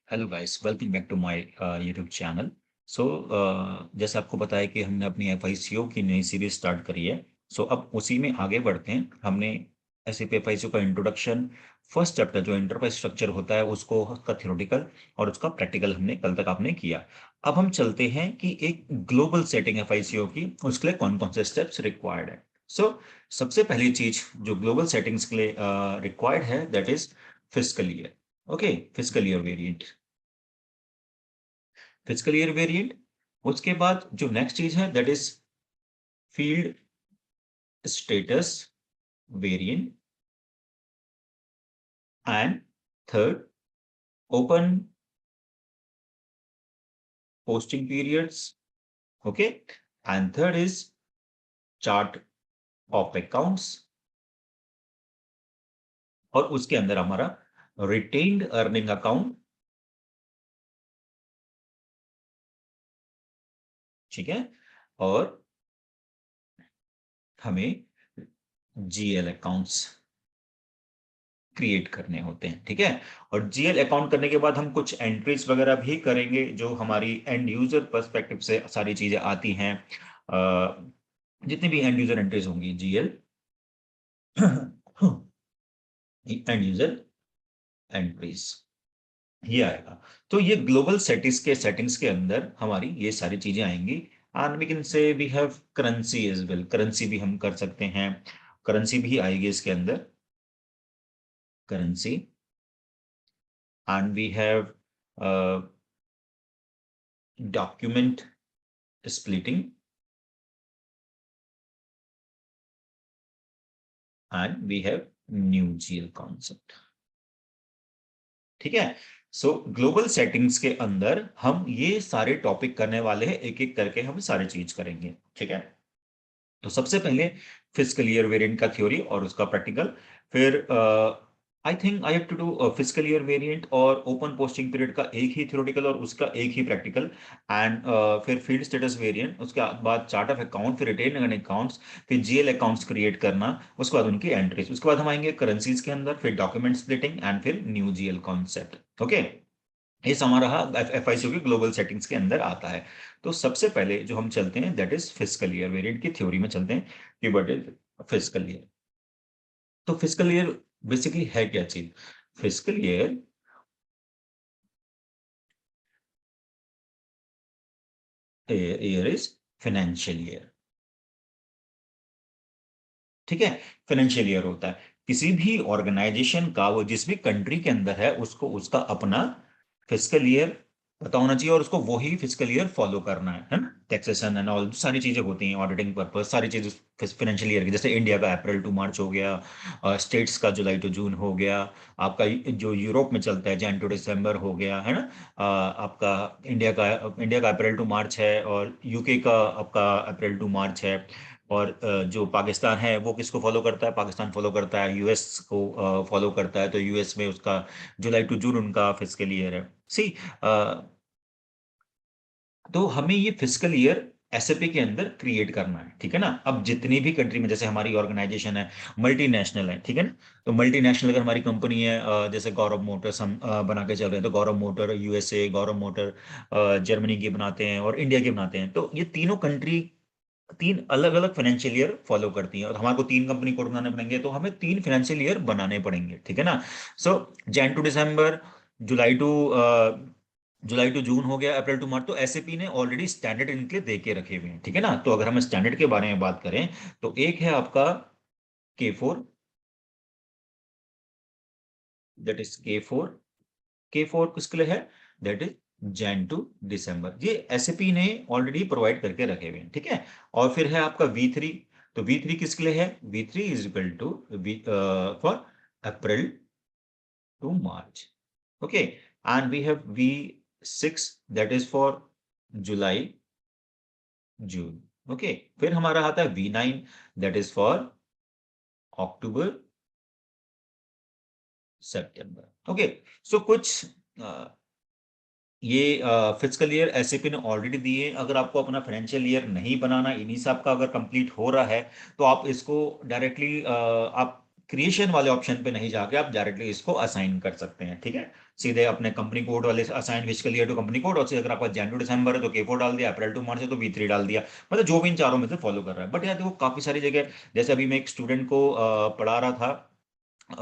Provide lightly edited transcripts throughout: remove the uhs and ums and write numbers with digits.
Hello guys, welcome back to my YouTube channel. So जैसे आपको पता है कि हमने अपनी एफआईसीओ की नई सीरीज स्टार्ट करी है। अब उसी में आगे बढ़ते हैं। हमने एसएपी एफआईसीओ का इंट्रोडक्शन, फर्स्ट चैप्टर जो एंटरप्राइज स्ट्रक्चर होता है उसको, उसका थ्योरेटिकल और उसका प्रैक्टिकल हमने कल तक आपने किया। अब हम चलते हैं कि एक ग्लोबल सेटिंग एफआईसीओ की, उसके लिए कौन कौन से स्टेप्स रिक्वायर्ड है। सबसे पहली चीज जो ग्लोबल सेटिंग्स के लिए रिक्वायर्ड है, that is fiscal year. Okay, fiscal year variant, physical year variant. उसके बाद जो नेक्स्ट चीज है that is field status variant. And third, open posting periods. Okay, and third is chart of accounts. और उसके अंदर हमारा रिटेन्ड अर्निंग अकाउंट, ठीक है। और हमें जीएल अकाउंट्स क्रिएट करने होते हैं, ठीक है। और जीएल अकाउंट करने के बाद हम कुछ एंट्रीज वगैरह भी करेंगे जो हमारी एंड यूजर पर्सपेक्टिव से सारी चीजें आती हैं। जितनी भी एंड यूजर एंट्रीज होंगी, जीएल एंड यूजर एंट्रीज, ये आएगा। तो ये ग्लोबल सेटिंग्स के अंदर हमारी ये सारी चीजें आएंगी। And we can say we have currency as well, currency भी हम कर सकते हैं, करेंसी भी आएगी इसके अंदर, currency. And we have document splitting, and we have new GL concept, ठीक है। ग्लोबल सेटिंग्स के अंदर हम ये सारे टॉपिक करने वाले हैं, एक एक करके हम सारी चीज करेंगे, ठीक है। तो सबसे पहले फिजिकल ईयर वेरिएंट का थ्योरी और उसका प्रैक्टिकल। फिर I think I have to do physical year variant और ओपन पोस्टिंग पीरियड का एक ही थ्योरेटिकल और उसका एक ही प्रैक्टिकल। एंड फिर फील्ड स्टेटस वेरिएंट, उसके बाद चार्ट ऑफ अकाउंट, फिर रिटेन अकाउंट्स, फिर जीएल अकाउंट्स क्रिएट करना, उसके बाद उनकी एंट्रीज, उसके बाद हम आएंगे करेंसीज के अंदर, फिर डॉक्यूमेंट स्प्लिटिंग एंड फिर न्यू जीएल कॉन्सेप्ट। ओके, ये हमारा एफआईसीओ की ग्लोबल सेटिंग्स के अंदर आता है। तो सबसे पहले जो हम चलते हैं that is physical year variant की थ्योरी में चलते हैं कि व्हाट इज फिजिकल ईयर। तो फिजिकल ईयर बेसिकली है क्या चीज? Physical year is financial year, ठीक है। फाइनेंशियल ईयर होता है किसी भी ऑर्गेनाइजेशन का, वो जिस भी कंट्री के अंदर है उसको उसका अपना फिजिकल ईयर पता होना चाहिए और उसको वही फिजिकल ईयर फॉलो करना है ना। टैक्सेशन एंड ऑल सारी चीजें होती हैं, ऑडिटिंग पर्पस, सारी चीजें फाइनेंशियल ईयर की। जैसे इंडिया का अप्रैल टू मार्च हो गया, स्टेट्स का जुलाई टू जून हो गया, आपका जो यूरोप में चलता है जैन टू दिसंबर हो गया, है ना। आपका इंडिया का अप्रैल टू मार्च है, और यूके का आपका अप्रैल टू मार्च है। और जो पाकिस्तान है वो किसको फॉलो करता है? पाकिस्तान फॉलो करता है यूएस को, फॉलो करता है, तो यूएस में उसका जुलाई टू जून उनका फिजिकल ईयर है। सी, तो हमें ये फिजिकल ईयर एसएपी के अंदर क्रिएट करना है, ठीक है ना। अब जितनी भी कंट्री में, जैसे हमारी ऑर्गेनाइजेशन है मल्टीनेशनल है, ठीक है ना। तो मल्टीनेशनल अगर हमारी कंपनी है, जैसे गौरव मोटर्स हम बना के चल रहे हैं, तो गौरव मोटर यूएसए, गौरव मोटर जर्मनी की बनाते हैं और इंडिया की बनाते हैं। तो ये तीनों कंट्री तीन अलग अलग फाइनेंशियल ईयर फॉलो करती हैं, और हमारे को तीन कंपनी कोड बनाने पड़ेंगे, तो हमें तीन फाइनेंशियल ईयर बनाने पड़ेंगे, ठीक है ना। So Jan to December, July to July to June हो गया, अप्रैल टू मार्च, तो एसएपी ने ऑलरेडी स्टैंडर्ड इनके दे के रखे हुए हैं, ठीक है ना। तो अगर हम स्टैंडर्ड के बारे में बात करें, तो एक है आपका K4, that is K4। K4 किसके लिए है? दैट इज जैन टू दिसंबर, ये एसएपी ने ऑलरेडी प्रोवाइड करके रखे हुए हैं, ठीक है। और फिर है आपका V3। तो V3 किसके लिए है? V3 is equal to for April to March. Okay, and we have V6, that is for July June. Okay, फिर हमारा आता है V9, that is for October September. Okay, so कुछ ये फिजिकल ईयर एसएपी ने ऑलरेडी दिए। अगर आपको अपना फाइनेंशियल ईयर नहीं बनाना, इन्हीं से आपका अगर कंप्लीट हो रहा है, तो आप इसको डायरेक्टली आप क्रिएशन वाले ऑप्शन पे नहीं जाके आप डायरेक्टली इसको असाइन कर सकते हैं, ठीक है। सीधे अपने कंपनी कोड वाले assign fiscal year to company code, और अगर आपका जन टू दिसंबर है तो K4 डाल दिया, अप्रैल टू मार्च है तो V3 डाल दिया, मतलब जो भी इन चारों में से फॉलो कर रहा है। बट यार देखो काफी सारी जगह, जैसे अभी मैं एक स्टूडेंट को पढ़ा रहा था,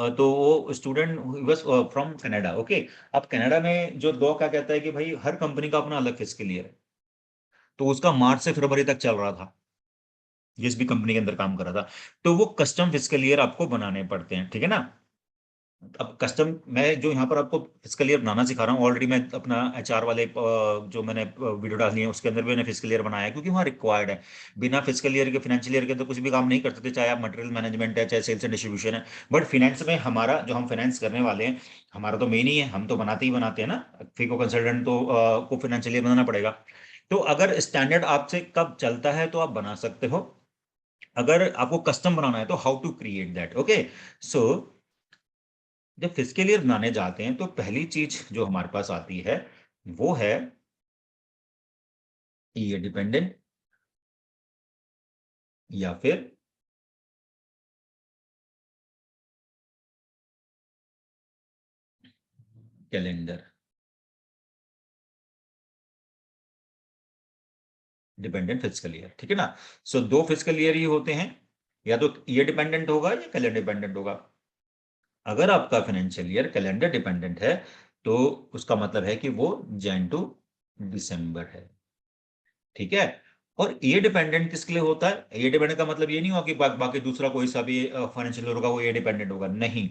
तो वो स्टूडेंट बस फ्रॉम कनाडा, ओके। अब कनाडा में जो लॉ क्या कहता है कि भाई हर कंपनी का अपना अलग फिस्कल ईयर है, तो उसका मार्च से फरवरी तक चल रहा था, जिस भी कंपनी के अंदर काम कर रहा था, तो वो कस्टम फिस्कल ईयर आपको बनाने पड़ते हैं, ठीक है ना। अब कस्टम, मैं जो यहाँ पर आपको फिस्कल ईयर बनाना सिखा रहा हूँ, ऑलरेडी मैं अपना HR वाले जो मैंने वीडियो डाली है उसके अंदर भी मैंने फिस्कल ईयर बनाया है, क्योंकि वहाँ रिक्वायर्ड है। बिना फिस्कल ईयर के फाइनेंशियल ईयर के अंदर कुछ भी काम नहीं कर सकते, चाहे आप मटेरियल मैनेजमेंट है, चाहे सेल्स एंड डिस्ट्रीब्यूशन है। बट फाइनेंस में हमारा जो हम फाइनेंस करने वाले हैं, हमारा तो मेन ही है, हम तो बनाते ही बनाते हैं ना। फीको कंसल्टेंट तो को फाइनेंशियल ईयर बनाना पड़ेगा। तो अगर स्टैंडर्ड आपसे कब चलता है तो आप बना सकते हो, अगर आपको कस्टम बनाना है तो how to create that, okay. So जब फिस्कल ईयर बनाने जाते हैं तो पहली चीज जो हमारे पास आती है वो है ईयर डिपेंडेंट, या फिर कैलेंडर डिपेंडेंट फिस्कल ईयर, ठीक है ना। सो दो फिस्कल ईयर ही होते हैं, या तो ईयर डिपेंडेंट होगा या कैलेंडर डिपेंडेंट होगा। अगर आपका फाइनेंशियल ईयर कैलेंडर डिपेंडेंट है तो उसका मतलब है कि वो जैन टू दिसंबर है, ठीक है। और ईयर डिपेंडेंट किसके लिए होता है? ईयर डिपेंडेंट का मतलब ये नहीं होगा कि बाकी दूसरा कोई सा भी फाइनेंशियल ईयर होगा वो ईयर डिपेंडेंट होगा, नहीं।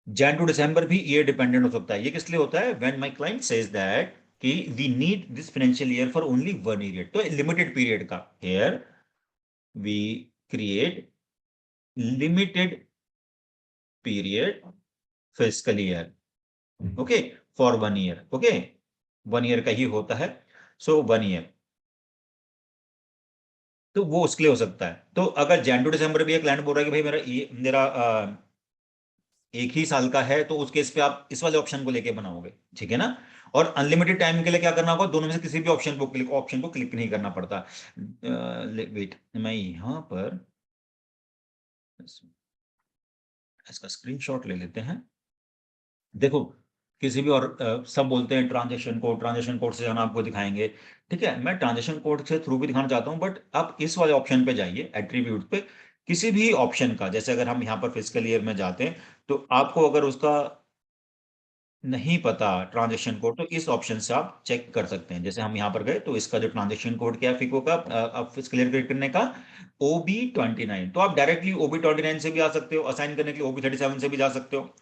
जैन टू दिसंबर भी ईयर डिपेंडेंट हो सकता है। ये किस लिए होता है? When my client says that कि we need this financial year for only one year, तो लिमिटेड पीरियड का, here we create limited period fiscal year, okay, for one year, okay. One year का ही होता है, सो वन ईयर, तो वो उसके लिए हो सकता है। तो अगर जैन टू दिसंबर भी एक क्लाइंट बोल रहा है कि भाई मेरा एक ही साल का है, तो उस केस पे आप इस वाले ऑप्शन को लेके बनाओगे, ठीक है ना। और अनलिमिटेड टाइम के लिए क्या करना होगा? दोनों में से किसी भी ऑप्शन को क्लिक नहीं करना पड़ता। वेट, मैं यहां पर इसका स्क्रीनशॉट ले लेते हैं। देखो, किसी भी और सब बोलते हैं ट्रांजेक्शन कोड से जाना आपको दिखाएंगे, ठीक है। मैं ट्रांजेक्शन कोड से थ्रू भी दिखाना चाहता हूँ, बट आप इस वाले ऑप्शन पे जाइए, एट्रीब्यूट पे, किसी भी ऑप्शन का, जैसे अगर हम यहाँ पर फिस्कल ईयर में जाते हैं, तो आपको अगर उसका नहीं पता ट्रांजेक्शन कोड, तो इस ऑप्शन से आप चेक कर सकते हैं। जैसे हम यहाँ पर गए तो इसका जो ट्रांजेक्शन कोड क्या है फिको का, आप क्लियर करने का, OB29, तो आप डायरेक्टली OB29 से भी आ सकते हो, असाइन करने के लिए OB37 से भी जा सकते हो।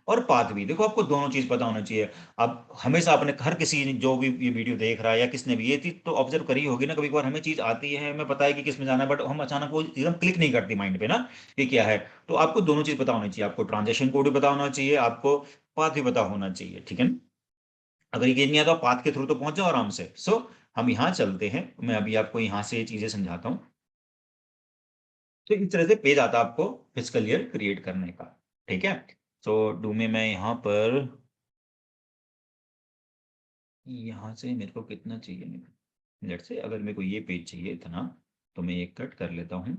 और पाथ भी देखो, आपको दोनों चीज पता होना चाहिए। अब हमेशा अपने हर किसी जो भी ये वीडियो देख रहा है या किसने भी ये चीज तो ऑब्जर्व करी होगी ना, कभी कभार हमें चीज आती है, हमें पता है कि किस में जाना है, बट हम अचानक वो एकदम क्लिक नहीं करती माइंड पे ना, ये क्या है। तो आपको दोनों चीज पता होनी चाहिए, आपको ट्रांजेक्शन कोड भी पता होना चाहिए, आपको पाथ भी पता होना चाहिए, ठीक है ना? अगर ये नहीं आता, पाथ के थ्रू तो पहुंच जाओ आराम से। सो हम यहाँ चलते हैं, मैं अभी आपको यहाँ से ये चीजें समझाता हूँ। तो इस तरह से पेज आता है आपको फिजिकल ईयर क्रिएट करने का, ठीक है। सो डू में मैं यहाँ पर, यहाँ से मेरे को कितना चाहिए, लेट से अगर मेरे को ये पेज चाहिए इतना, तो मैं ये कट कर लेता हूँ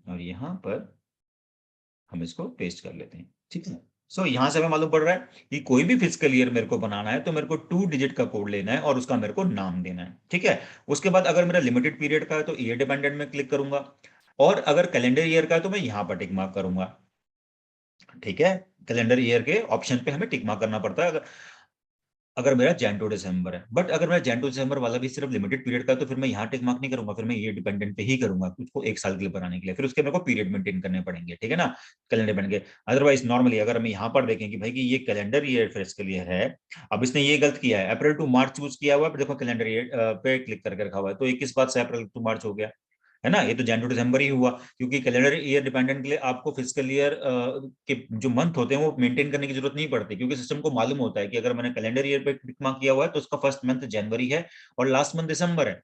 और यहाँ पर हम इसको पेस्ट कर लेते हैं, ठीक है। सो यहाँ से हमें मालूम पड़ रहा है कि कोई भी फिजिकल ईयर मेरे को बनाना है तो मेरे को 2 डिजिट का कोड लेना है और उसका मेरे को नाम देना है, ठीक है। उसके बाद अगर मेरा लिमिटेड पीरियड का है तो ईयर डिपेंडेंट में क्लिक करूंगा, और अगर कैलेंडर ईयर का है तो मैं यहाँ पर टिक मार्क करूंगा, ठीक है। कैलेंडर ईयर के ऑप्शन पे हमें टिक मार्क करना पड़ता है, अगर अगर मेरा जैन टू दिसंबर है। बट अगर मेरा जैन टू दिसंबर वाला भी सिर्फ लिमिटेड पीरियड का है तो फिर मैं यहाँ टिक मार्क नहीं करूंगा, फिर मैं ये डिपेंडेंट पे ही करूंगा, उसको एक साल के लिए बनाने के लिए, फिर उसके मेरे को पीरियड मेंटेन करने पड़ेंगे, ठीक है ना, कैलेंडर डिपेंड के। अदरवाइज नॉर्मली अगर हम यहाँ पर देखें कि भाई कि ये कैलेंडर ईयर फिर इसके लिए है, अब इसने ये गलत किया है, अप्रैल टू मार्च चूज किया हुआ है, देखो कैलेंडर ईयर पे क्लिक करके रखा हुआ है, तो ये किस बात से अप्रैल टू मार्च हो गया, है ना। ये तो जन टू दिसंबर ही हुआ, क्योंकि कैलेंडर ईयर डिपेंडेंट के लिए आपको फिजिकल ईयर के जो मंथ होते हैं वो मेंटेन करने की जरूरत नहीं पड़ती, क्योंकि सिस्टम को मालूम होता है कि अगर मैंने कैलेंडर ईयर पे टिक मार्क किया हुआ है तो उसका फर्स्ट मंथ जनवरी है और लास्ट मंथ दिसंबर है,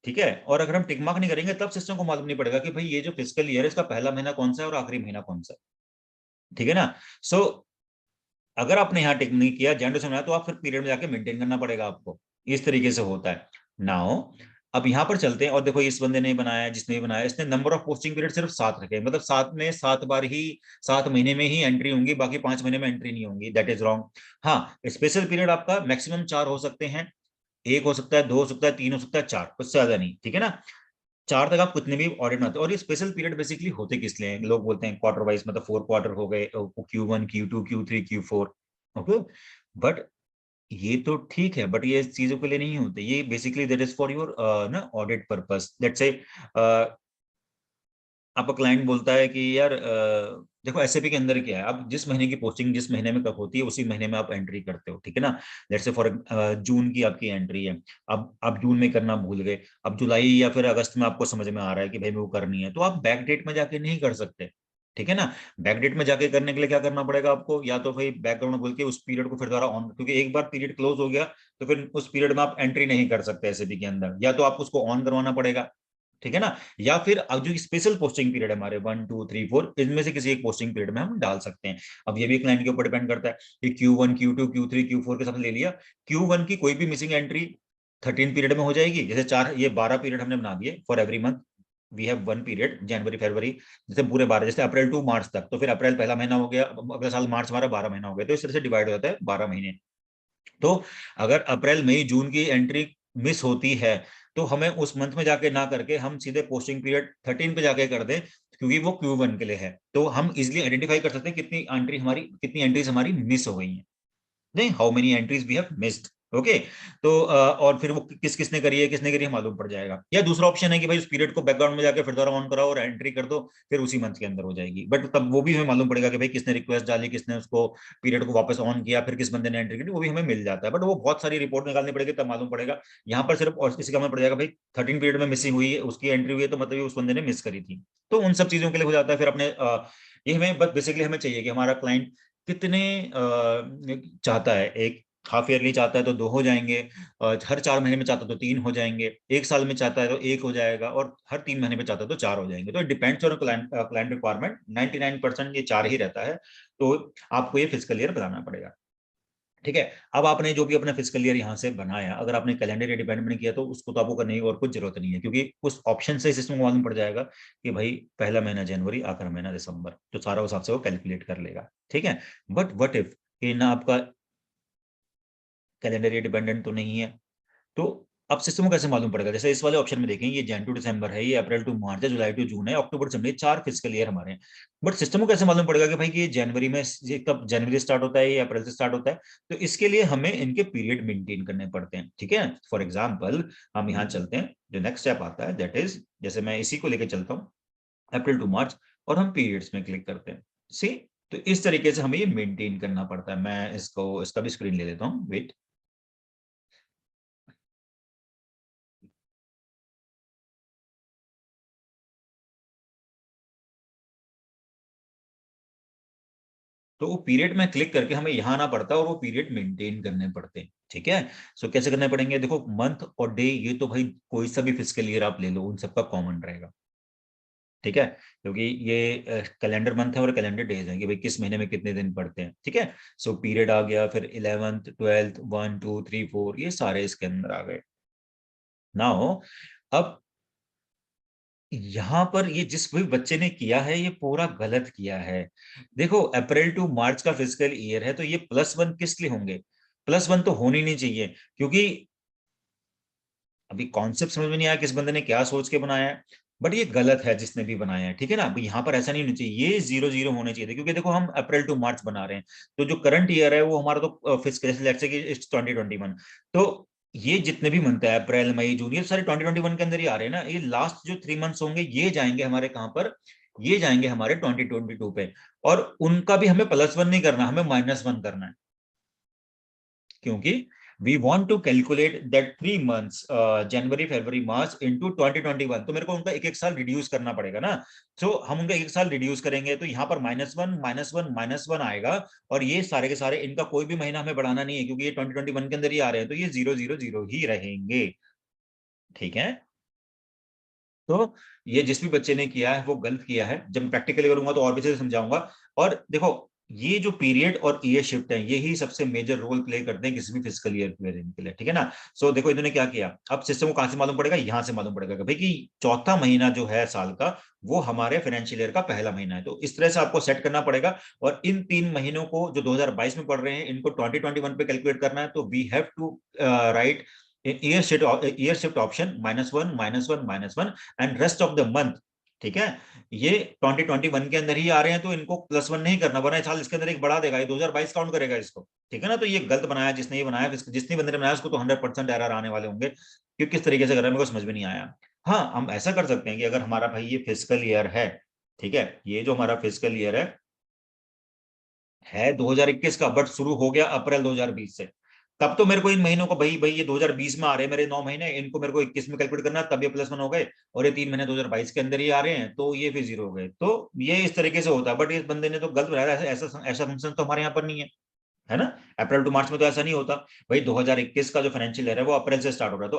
ठीक है। और अगर हम टिक मार्क नहीं करेंगे तब सिस्टम को मालूम नहीं पड़ेगा कि भाई ये जो फिजिकल ईयर है इसका पहला महीना कौन सा है और आखिरी महीना कौन सा है, ठीक है ना। सो अगर आपने यहाँ टिक नहीं किया जन टू दिसंबर तो आप फिर पीरियड में जाके मेंटेन करना पड़ेगा आपको, इस तरीके से होता है। नाउ अब यहाँ पर चलते हैं और देखो इस बंदे ने बनाया, जिसने भी बनाया, इसने नंबर ऑफ पोस्टिंग पीरियड सिर्फ 7 रखे, मतलब 7 में 7 बार ही 7 महीने में ही एंट्री होंगी, बाकी 5 महीने में एंट्री नहीं होंगी। That is wrong. हाँ, स्पेशल पीरियड आपका मैक्सिमम 4 हो सकते हैं, 1 हो सकता है, 2 हो सकता है, 3 हो सकता है, 4, उससे ज्यादा नहीं, ठीक है ना। 4 तक आप कितने भी ऑडिट बनाते हो। और ये स्पेशल पीरियड बेसिकली होते किस लिए हैं? लोग बोलते हैं क्वार्टर वाइज, मतलब 4 क्वार्टर हो गए, Q1 Q2 Q3 Q4, okay. But ये तो ठीक है, बट ये चीजों के लिए नहीं होते, ये basically that is for your ना ऑडिट पर्पस। लेट्स से आपका क्लाइंट बोलता है कि यार देखो एसएपी के अंदर क्या है, अब जिस महीने की पोस्टिंग जिस महीने में कब होती है उसी महीने में आप एंट्री करते हो, ठीक है ना। लेट्स से फॉर जून की आपकी एंट्री है, अब आप जून में करना भूल गए, अब जुलाई या फिर अगस्त में आपको समझ में आ रहा है कि भाई मेरे को करनी है, तो आप बैक डेट में जाके नहीं कर सकते, ठीक है ना। बैक डेट में जाके करने के लिए क्या करना पड़ेगा आपको, या तो भाई बैकग्राउंड बोल के उस पीरियड को फिर दोबारा ऑन, क्योंकि एक बार पीरियड क्लोज हो गया तो फिर उस पीरियड में आप एंट्री नहीं कर सकते एसएपी के अंदर, या तो आप उसको ऑन करवाना पड़ेगा, ठीक है ना। या फिर अब जो स्पेशल पोस्टिंग पीरियड है हमारे 1 2 3 4, इनमें से किसी एक पोस्टिंग पीरियड में हम डाल सकते हैं। अब ये भी क्लाइंट के ऊपर डिपेंड करता है कि Q1 Q2 Q3 Q4 के साथ ले लिया, Q1 की कोई भी मिसिंग एंट्री 13 पीरियड में हो जाएगी, जैसे 4 ये 12 पीरियड हमने बना दिए for every month, we have 1 period जनवरी फरवरी, जैसे पूरे 12, जैसे अप्रैल टू मार्च तक, तो फिर अप्रैल पहला महीना हो गया, अगले साल मार्च हमारा 12 महीना हो गया, तो इस तरह से डिवाइड हो जाता है 12 महीने। तो अगर अप्रैल मई जून की एंट्री मिस होती है तो हमें उस मंथ में जाके ना करके हम सीधे पोस्टिंग पीरियड 13 पे जाके कर दें, क्योंकि वो Q1 के लिए है, तो हम इजिली आइडेंटिफाई कर सकते हैं कितनी एंट्रीज हमारी मिस हो गई हैं, नहीं how many entries we have missed, okay. तो और फिर वो किस किसने करी है किसने करी है मालूम पड़ जाएगा। या दूसरा ऑप्शन है कि भाई उस पीरियड को बैकग्राउंड में जाके फिर दोबारा ऑन कराओ और एंट्री कर दो, फिर उसी मंथ के अंदर हो जाएगी, बट तब वो भी हमें मालूम पड़ेगा कि भाई किसने रिक्वेस्ट डाली, किसने उसको पीरियड को वापस ऑन किया, फिर किस बंदे ने एंट्री की, वो भी हमें मिल जाता है, बट वो बहुत सारी रिपोर्ट निकालनी पड़ेगी तब मालूम पड़ेगा। यहाँ पर सिर्फ और किसी का मालूम पड़ जाएगा भाई 13 पीरियड में मिसिंग हुई है, उसकी एंट्री हुई है, तो मतलब उस बंदे ने मिस करी थी। तो उन सब चीजों के लिए हो जाता है फिर अपने ये हमें बस बेसिकली हमें चाहिए कि हमारा क्लाइंट कितने चाहता है, एक हाफ ईयरली चाहता है तो 2 हो जाएंगे, हर 4 महीने में चाहता है तो 3 हो जाएंगे, एक साल में चाहता है तो 1 हो जाएगा, और हर 3 महीने में चाहता है तो 4 हो जाएंगे। तो डिपेंड्स ऑन क्लाइंट रिक्वायरमेंट, 99% ये 4 ही रहता है। तो आपको ये फिजिकल ईयर बनाना पड़ेगा, ठीक है। अब आपने जो भी अपना फिजिकल ईयर यहाँ से बनाया, अगर आपने कैलेंडर या डिपेंडेंट किया तो उसको तो आपको करने की और कुछ जरूरत नहीं है, क्योंकि उस ऑप्शन से सिस्टम को मालूम पड़ जाएगा कि भाई पहला महीना जनवरी, आखिरी महीना दिसंबर, तो सारा उस हिसाब से वो कैलकुलेट कर लेगा, ठीक है। बट व्हाट इफ कि ना आपका कैलेंडर डिपेंडेंट तो नहीं है, तो अब सिस्टम को कैसे मालूम पड़ेगा? जैसे इस वाले ऑप्शन में देखें, ये जन टू दिसंबर है, ये अप्रैल टू मार्च है, जुलाई टू जून है, अक्टूबर से मई, 4 फिजिकल ईयर हमारे हैं। बट सिस्टम को कैसे मालूम पड़ेगा कि भाई कि ये जनवरी में, ये कब जनवरी स्टार्ट होता है, ये अप्रैल से स्टार्ट होता है? तो इसके लिए हमें इनके पीरियड मेंटेन करने पड़ते हैं, ठीक है। फॉर एग्जाम्पल हम यहाँ चलते हैं, जो नेक्स्ट स्टेप आता है दैट इज, जैसे मैं इसी को लेकर चलता हूँ अप्रैल टू मार्च, और हम पीरियड्स में क्लिक करते हैं, सी। तो इस तरीके से हमें ये मेंटेन करना पड़ता है। मैं इसको इसका भी स्क्रीन ले लेता हूँ, वेट। तो वो पीरियड में क्लिक करके हमें यहाँ आना पड़ता है और वो पीरियड मेंटेन करने पड़ते हैं, ठीक है। सो कैसे करने पड़ेंगे? देखो मंथ और डे, ये तो भाई कोई सा भी फिजिकल ईयर आप ले लो, उन सबका कॉमन रहेगा, ठीक है, क्योंकि ये कैलेंडर मंथ है और कैलेंडर डेज है कि भाई किस महीने में कितने दिन पड़ते हैं, ठीक है। सो पीरियड आ गया, फिर 11th 12th 1 2 3 4, ये सारे इसके अंदर आ गए। नाउ अब यहाँ पर ये जिस भी बच्चे ने किया है ये पूरा गलत किया है। देखो अप्रैल टू मार्च का फिजिकल ईयर है, तो ये +1 किस लिए होंगे? +1 तो होनी नहीं चाहिए, क्योंकि अभी कॉन्सेप्ट समझ में नहीं आया किस बंदे ने क्या सोच के बनाया है, बट ये गलत है जिसने भी बनाया है, ठीक है ना। अभी यहाँ पर ऐसा नहीं होना चाहिए, ये 0 0 होने चाहिए थे, क्योंकि देखो हम अप्रैल टू मार्च बना रहे हैं, तो जो करंट ईयर है वो हमारा तो फिजिकल, लेट्स से कि इट्स 2021, तो ये जितने भी मंथ है अप्रैल मई जून, ये सारे 2021 के अंदर ही आ रहे हैं ना। ये लास्ट जो 3 मंथ्स होंगे ये जाएंगे हमारे कहाँ पर, ये जाएंगे हमारे 2022 पे, और उनका भी हमें +1 नहीं करना, हमें -1 करना है, क्योंकि we want to calculate that 3 months January February March into 2021, तो मेरे को उनका एक एक साल रिड्यूस करना पड़ेगा ना। तो हम उनका एक साल रिड्यूस करेंगे, तो यहाँ पर -1 आएगा, और ये सारे के सारे इनका कोई भी महीना हमें बढ़ाना नहीं है, क्योंकि ये 2021 के अंदर ही आ रहे हैं, तो ये 0 0 0 ही रहेंगे, ठीक है। तो ये जिस भी बच्चे ने किया है वो गलत किया है, जब मैं प्रैक्टिकली करूंगा तो और भी अच्छे से समझाऊंगा। और देखो ये जो पीरियड और ईयर शिफ्ट है यही सबसे मेजर रोल प्ले करते हैं किसी भी फिजिकल ईयर वेरिएंट के लिए, ठीक है ना। सो देखो इन्होंने क्या किया, अब सिस्टम को कहां से मालूम पड़ेगा, यहां से मालूम पड़ेगा कि भाई कि चौथा महीना जो है साल का वो हमारे फाइनेंशियल ईयर का पहला महीना है। तो इस तरह से आपको सेट करना पड़ेगा। और इन 3 महीनों को जो 2022 में पढ़ रहे हैं इनको 2021 पे कैलकुलेट करना है। तो we have to write year shift option -1 -1 -1 and rest of the month, ठीक है। ये 2021 के अंदर ही आ रहे हैं तो इनको +1 नहीं करना, वरना साल इसके अंदर एक बढ़ा देगा, ये 2022 काउंट करेगा इसको, ठीक है ना। तो ये गलत बनाया जिसने ये बनाया, जिसने बंदे ने बनाया उसको तो 100% एरर आने वाले होंगे कि किस तरीके से कर रहा है, मेरे को समझ में नहीं आया। हाँ, हम ऐसा कर सकते हैं कि अगर हमारा भाई ये फिजिकल ईयर है, ठीक है, ये जो हमारा फिजिकल ईयर है 2021 का, बट शुरू हो गया अप्रैल 2020 से, तब तो मेरे को इन महीनों को भाई भाई ये 2020 में आ रहे हैं मेरे 9 महीने, इनको मेरे को 21 में कैलकुलेट करना है, तब ये +1 हो गए। और ये 3 महीने 2022 के अंदर ही आ रहे हैं तो ये फिर 0 हो गए। तो ये इस तरीके से होता है, बट इस बंदे ने तो गलत बनाया। ऐसा ऐसा फंक्शन तो हमारे यहाँ पर नहीं है ना। अप्रैल टू मार्च में तो ऐसा नहीं होता। भाई 2021 का जो फाइनेंशियल ईयर है वो अप्रैल से स्टार्ट हो रहा है,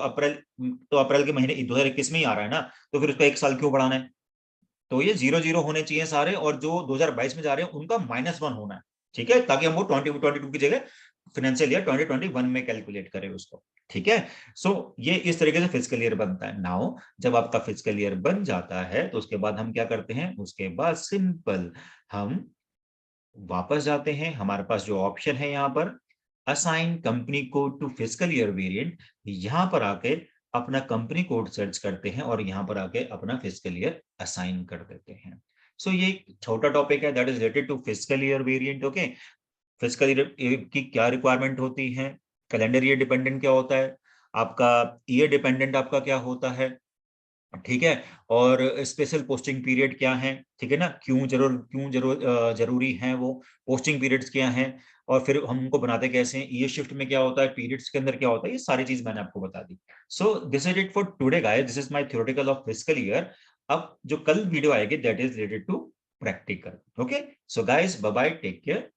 तो अप्रैल के महीने 2021 में ही आ रहा है ना, तो फिर उसका 1 साल क्यों बढ़ाना है। तो ये 0 0 होने चाहिए सारे, और जो 2022 में जा रहे हैं उनका -1 होना है, ठीक है, ताकि हम वो 2022 की जगह फाइनेंशियल ईयर 2021 में कैलकुलेट करें उसको, ठीक है। सो ये इस तरीके से फिजिकल ईयर बनता है। नाउ जब आपका फिजिकल ईयर बन जाता है तो उसके बाद हम क्या करते हैं, उसके बाद सिंपल हम वापस जाते हैं। हमारे पास जो ऑप्शन है यहाँ पर assign company code to physical year variant, यहाँ पर आके अपना कंपनी कोड सर्च करते हैं और यहाँ पर आके अपना फिजिकल ईयर असाइन कर देते हैं। सो ये एक छोटा टॉपिक है that is related to physical year variant. Okay, physical year की क्या रिक्वायरमेंट होती है, कैलेंडर ईयर डिपेंडेंट क्या होता है, आपका ईयर डिपेंडेंट आपका क्या होता है, ठीक है, और स्पेशल पोस्टिंग पीरियड क्या है, ठीक है ना, जरूरी है वो पोस्टिंग पीरियड्स क्या हैं, और फिर हम उनको बनाते कैसे हैं, ये शिफ्ट में क्या होता है, पीरियड्स के अंदर क्या होता है, ये सारी चीज मैंने आपको बता दी। So this is it for today guys, this is my theoretical of physical year. अब जो कल वीडियो आएगी that is related to practical. Okay, so guys bye bye, take care.